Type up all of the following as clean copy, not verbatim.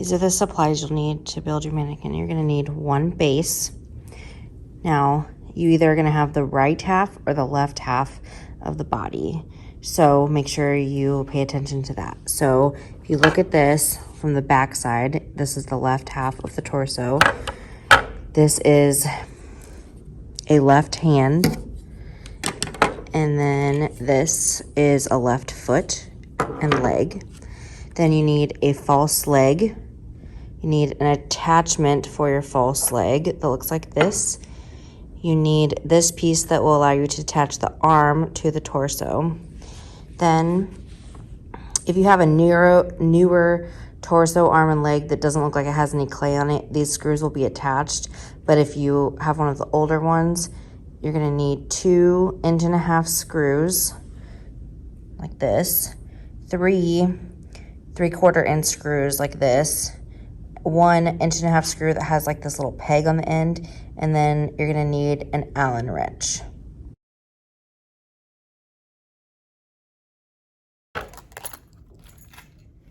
These are the supplies you'll need to build your mannequin. You're gonna need one base. Now, you either are gonna have the right half or the left half of the body. So make sure you pay attention to that. So if you look at this from the back side, this is the left half of the torso. This is a left hand. And then this is a left foot and leg. Then you need a false leg. You need an attachment for your false leg that looks like this. You need this piece that will allow you to attach the arm to the torso. Then, if you have a newer torso, arm, and leg that doesn't look like it has any clay on it, these screws will be attached. But if you have one of the older ones, you're gonna need 2 1.5-inch screws, like this, 3 3/4-inch screws like this, 1 1.5-inch screw that has like this little peg on the end, and then you're gonna need an Allen wrench.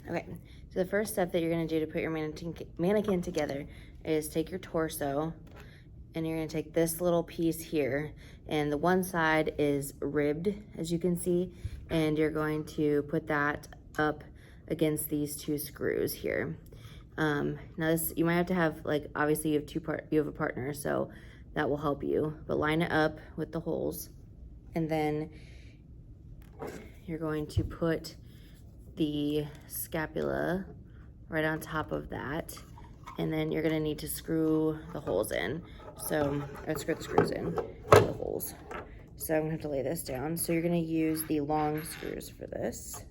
Okay, so the first step that you're gonna do to put your mannequin together is take your torso, and you're gonna take this little piece here, and the one side is ribbed, as you can see, and you're going to put that up against these 2 screws here. Now this, you might have to have, like, obviously you have a partner, so that will help you, but line it up with the holes, and then you're going to put the scapula right on top of that, and then you're gonna need to screw the holes in. So, screw the screws in the holes. So I'm gonna have to lay this down. So you're gonna use the long screws for this.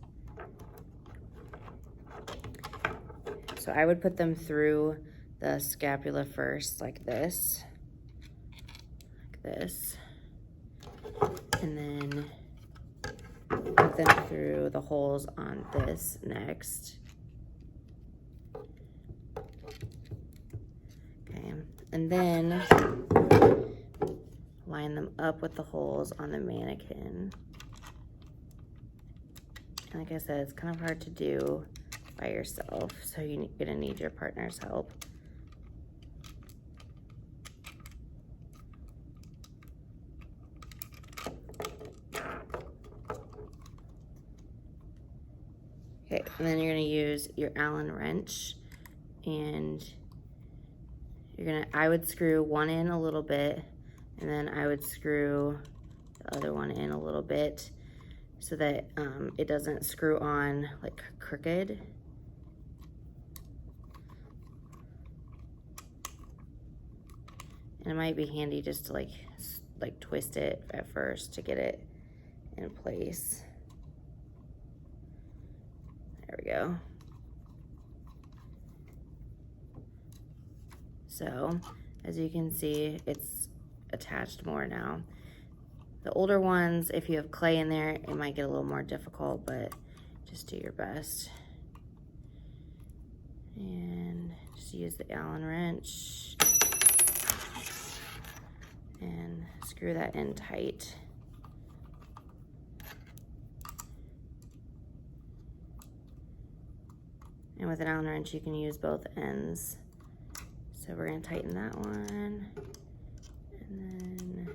So I would put them through the scapula first, like this, and then put them through the holes on this next. Okay, and then line them up with the holes on the mannequin. And like I said, it's kind of hard to do by yourself, so you're gonna need your partner's help. Okay, and then you're gonna use your Allen wrench, and I would screw one in a little bit, and then I would screw the other one in a little bit so that it doesn't screw on like crooked. And it might be handy just to like twist it at first to get it in place. There we go. So, as you can see, it's attached more now. The older ones, if you have clay in there, it might get a little more difficult, but just do your best. And just use the Allen wrench and screw that in tight. And with an Allen wrench, you can use both ends. So we're gonna tighten that one, and then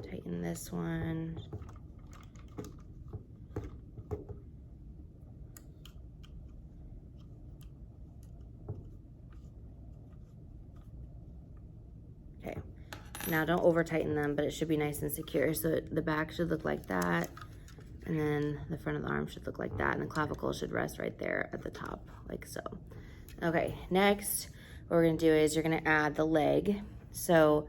tighten this one. Okay, now don't over tighten them, but it should be nice and secure. So the back should look like that, and then the front of the arm should look like that, and the clavicle should rest right there at the top, like so. Okay, next, what we're gonna do is you're gonna add the leg. So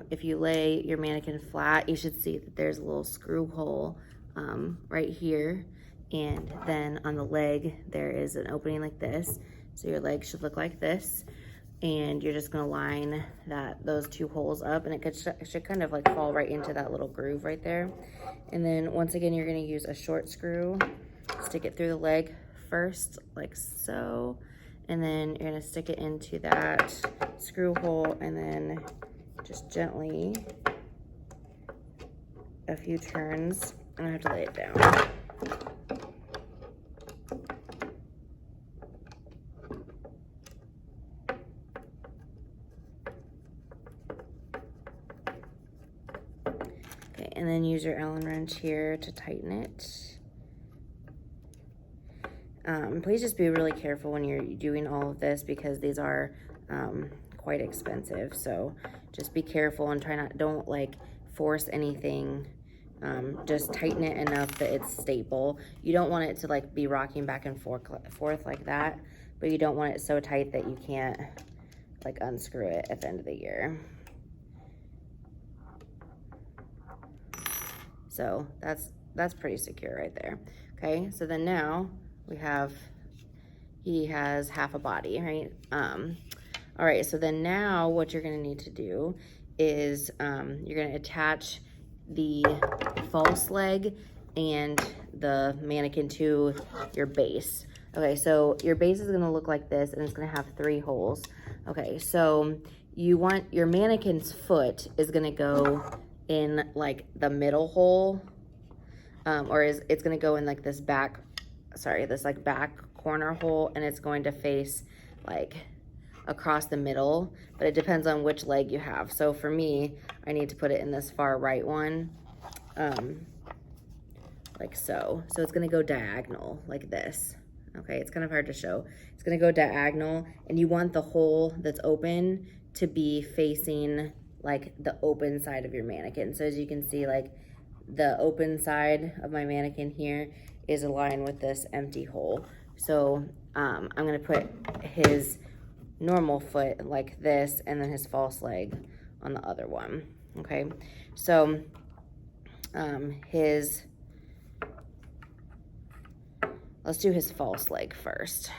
if you lay your mannequin flat, you should see that there's a little screw hole right here, and then on the leg, there is an opening like this. So your leg should look like this, and you're just gonna line those 2 holes up, and it should kind of like fall right into that little groove right there. And then once again, you're gonna use a short screw, stick it through the leg first, like so, and then you're gonna stick it into that screw hole, and then just gently a few turns and I have to lay it down. Okay, and then use your Allen wrench here to tighten it. Please just be really careful when you're doing all of this because these are quite expensive. So just be careful and don't like force anything. Just tighten it enough that it's stable. You don't want it to like be rocking back and forth like that, but you don't want it so tight that you can't like unscrew it at the end of the year. So that's pretty secure right there. Okay, so then now he has half a body, right? All right, so then now what you're gonna need to do is you're gonna attach the false leg and the mannequin to your base. Okay, so your base is gonna look like this and it's gonna have 3 holes. Okay, so you want your mannequin's foot is gonna go in like the middle hole, it's gonna go in like this back corner hole, and it's going to face like across the middle, but it depends on which leg you have. So for me, I need to put it in this far right one, like so. So it's gonna go diagonal like this. Okay, it's kind of hard to show. It's gonna go diagonal, and you want the hole that's open to be facing like the open side of your mannequin. So as you can see, like the open side of my mannequin here is aligned with this empty hole. So I'm gonna put his normal foot like this and then his false leg on the other one. Okay, so let's do his false leg first.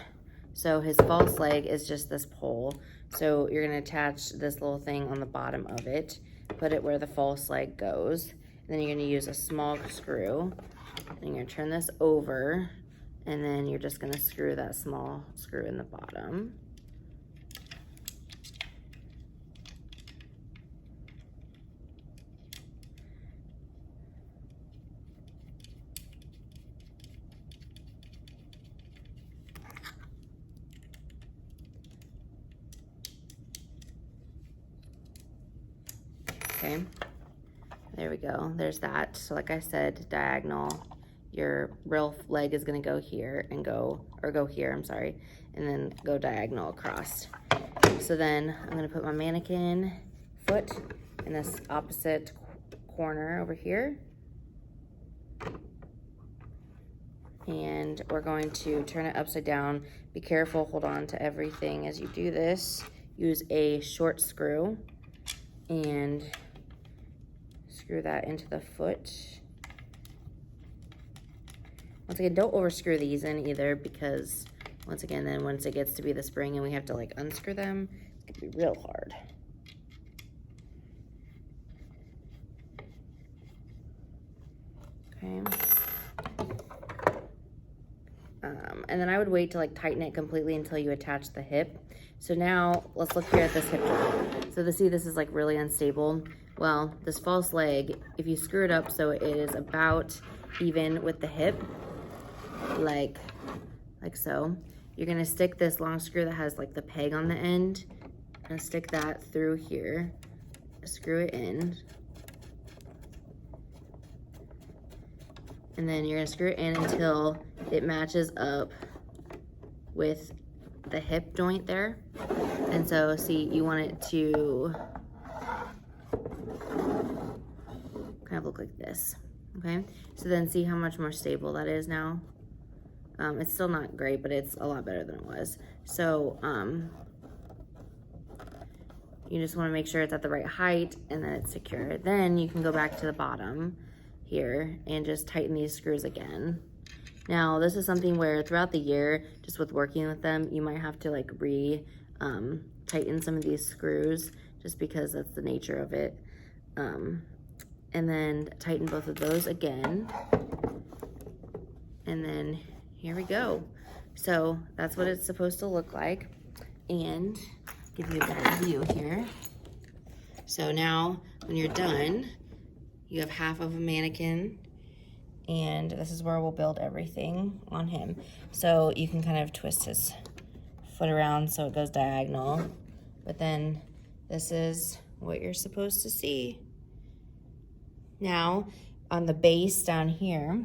So his false leg is just this pole. So you're gonna attach this little thing on the bottom of it, put it where the false leg goes, and then you're gonna use a small screw, and you're gonna turn this over, and then you're just gonna screw that small screw in the bottom. Okay, there we go. There's that. So like I said, diagonal. Your real leg is gonna go here and go here, I'm sorry, and then go diagonal across. So then I'm gonna put my mannequin foot in this opposite corner over here. And we're going to turn it upside down. Be careful, hold on to everything as you do this. Use a short screw and screw that into the foot. Once again, don't overscrew these in either, because once again, then once it gets to be the spring and we have to like unscrew them, it's gonna be real hard. Okay. And then I would wait to like tighten it completely until you attach the hip. So now let's look here at this hip joint. So see, this is like really unstable. Well, this false leg, if you screw it up so it is about even with the hip, like so, you're gonna stick this long screw that has like the peg on the end, and stick that through here, screw it in, and then you're gonna screw it in until it matches up with the hip joint there. And so see, you want it to kind of look like this. Okay, so then see how much more stable that is now. It's still not great, but it's a lot better than it was. So you just want to make sure it's at the right height and that it's secure. Then you can go back to the bottom here and just tighten these screws again. Now this is something where throughout the year, just with working with them, you might have to like tighten some of these screws just because that's the nature of it. And then tighten both of those again. And then here we go. So that's what it's supposed to look like. And give you a better view here. So now when you're done, you have half of a mannequin, and this is where we'll build everything on him. So you can kind of twist his foot around so it goes diagonal, but then this is what you're supposed to see. Now, on the base down here,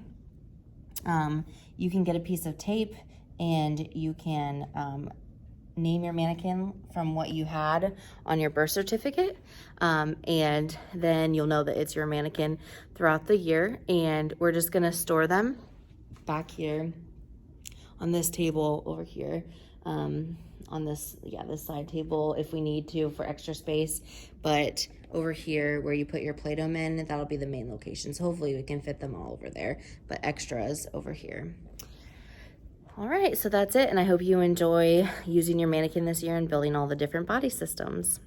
you can get a piece of tape and you can name your mannequin from what you had on your birth certificate, and then you'll know that it's your mannequin throughout the year. And we're just gonna store them back here on this table over here, on this side table if we need to for extra space. But over here where you put your Play-Doh men, that'll be the main location. So hopefully we can fit them all over there, but extras over here. All right, so that's it, and I hope you enjoy using your mannequin this year and building all the different body systems.